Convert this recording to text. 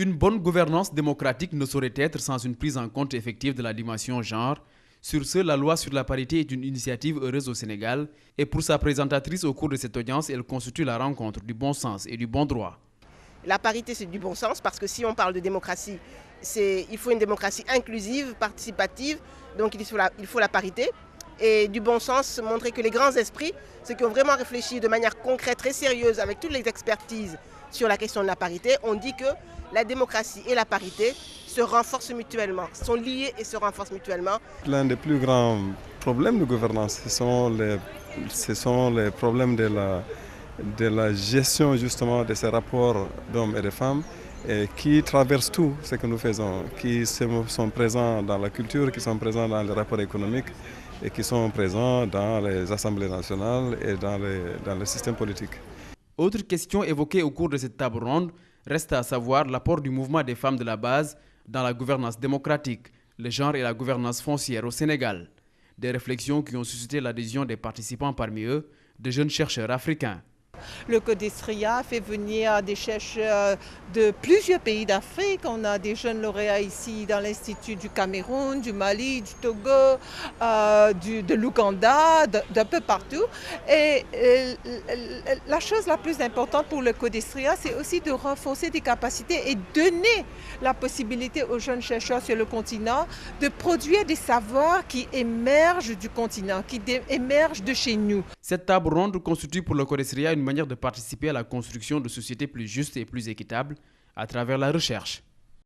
Une bonne gouvernance démocratique ne saurait être sans une prise en compte effective de la dimension genre. Sur ce, la loi sur la parité est une initiative heureuse au Sénégal et pour sa présentatrice au cours de cette audience, elle constitue la rencontre du bon sens et du bon droit. La parité, c'est du bon sens parce que si on parle de démocratie, il faut une démocratie inclusive, participative, donc il faut la parité. Et du bon sens, montrer que les grands esprits, ceux qui ont vraiment réfléchi de manière concrète, très sérieuse, avec toutes les expertises sur la question de la parité, ont dit que la démocratie et la parité se renforcent mutuellement, sont liés et se renforcent mutuellement. L'un des plus grands problèmes de gouvernance, ce sont les problèmes de la gestion justement de ces rapports d'hommes et de femmes et qui traversent tout ce que nous faisons, qui sont présents dans la culture, qui sont présents dans les rapports économiques et qui sont présents dans les assemblées nationales et dans le système politique. Autre question évoquée au cours de cette table ronde reste à savoir l'apport du mouvement des femmes de la base dans la gouvernance démocratique, le genre et la gouvernance foncière au Sénégal. Des réflexions qui ont suscité l'adhésion des participants, parmi eux de jeunes chercheurs africains. Le Codestria fait venir des chercheurs de plusieurs pays d'Afrique. On a des jeunes lauréats ici dans l'Institut du Cameroun, du Mali, du Togo, de l'Ouganda, d'un peu partout. Et la chose la plus importante pour le Codestria, c'est aussi de renforcer des capacités et donner la possibilité aux jeunes chercheurs sur le continent de produire des savoirs qui émergent du continent, qui émergent de chez nous. Cette table ronde constitue pour le Codestria une manière de participer à la construction de sociétés plus justes et plus équitables à travers la recherche.